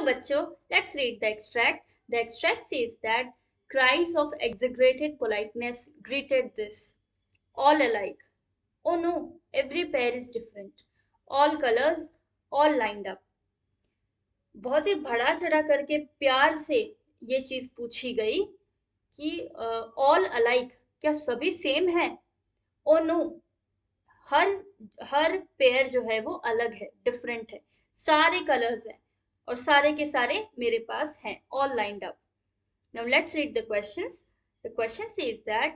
बच्चों, let's read the extract. The extract says that cries of exaggerated politeness greeted this. All alike. Oh no, every pair is different. All colors, all lined up. बहुत ही बढ़ा चढ़ा करके प्यार से ये चीज पूछी गई कि ऑल अलाइक, क्या सभी सेम है? ओ नो, हर हर पेयर जो है वो अलग है, डिफरेंट है, सारे कलर्स हैं और सारे के सारे मेरे पास हैं, all lined up. Now let's read the questions. The question says that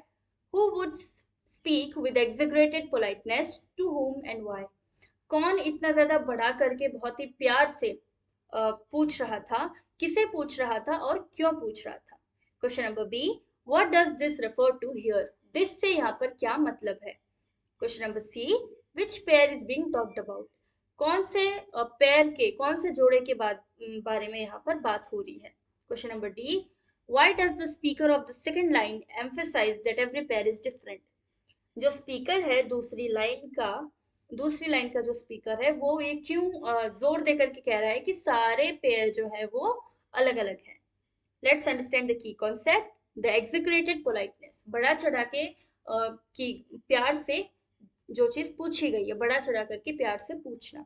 who would speak with exaggerated politeness to whom and why? कौन इतना ज्यादा बढ़ा करके बहुत ही प्यार से पूछ रहा था, किसे पूछ रहा था और क्यों पूछ रहा था? Question number B, what does this refer to here? This से यहाँ पर क्या मतलब है? Question number C, which pair is being talked about? कौन से पेयर के, कौन से जोड़े के बारे में यहाँ पर बात हो रही है? Question number D, why does the speaker of the second line emphasize that every pair is different? जो स्पीकर है दूसरी लाइन का जो स्पीकर है वो ये क्यों जोर दे करके कह रहा है कि सारे पेयर जो है वो अलग अलग है? Let's understand the key concept. The executed politeness, बढ़ा चढ़ा के की प्यार से जो चीज पूछी गई है, बढ़ा चढ़ा करके प्यार से पूछना.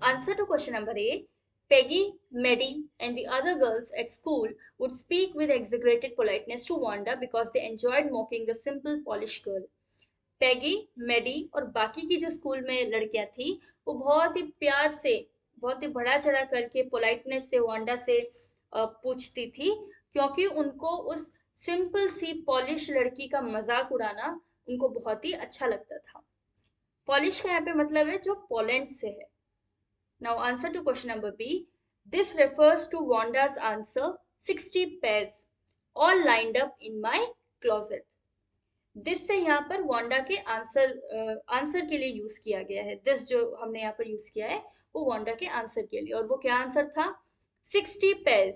Answer to question number A, Peggy, Maddie, and the other girls at school would speak with exaggerated politeness to Wanda because they enjoyed mocking the simple, polished girl. पैगी, मेडी और बाकी की जो स्कूल में लड़कियां थी वो बहुत ही प्यार से, बहुत ही बढ़ा चढ़ा करके पोलाइटनेस से वांडा से पूछती थी, क्योंकि उनको उस सिंपल सी पॉलिश लड़की का मजाक उड़ाना उनको बहुत ही अच्छा लगता था. पॉलिश का यहाँ पे मतलब है जो पोलैंड से है. Now answer to question number B, this refers to Wanda's answer 60 pairs all lined up in my closet. This से यहाँ पर वांडा के आंसर के लिए यूज किया गया है. दिस जो हमने यहाँ पर यूज किया है वो वांडा के आंसर के लिए, और वो क्या आंसर था? 60 pairs,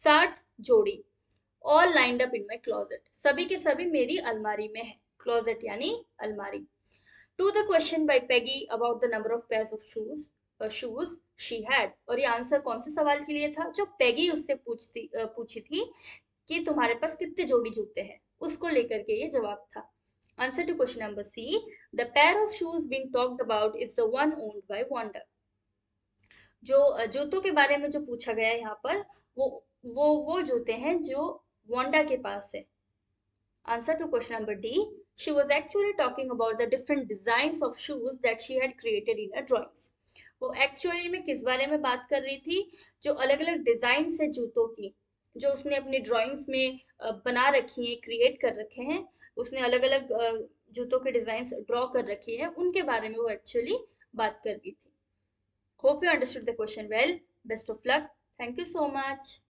60 जोड़ी, all lined up in my closet, सभी के सभी मेरी अलमारी में है. क्लोजेट यानी अलमारी. To the question by Peggy about the number of pairs of shoes she had, और ये आंसर कौन से सवाल के लिए था? जो पेगी उससे पूछी थी कि तुम्हारे पास कितने जोड़ी जूते हैं, उसको लेकर के ये जवाब था. Answer to question number C, the pair of shoes being talked about is the one owned by Wanda. जो जूतों के बारे में जो पूछा गया है यहाँ पर, वो जूते हैं जो वांडा के पास है. Answer to question number D, she was actually talking about the different designs of shoes that she had created in her drawings. वो एक्चुअली में किस बारे में बात कर रही थी? जो अलग अलग डिजाइन है जूतों की, जो उसने अपनी ड्राइंग्स में बना रखी है, क्रिएट कर रखे हैं, उसने अलग अलग जूतों के डिजाइन ड्रॉ कर रखी है, उनके बारे में वो एक्चुअली बात कर रही थी. Hope you understood the question well. Best of luck. Thank you so much.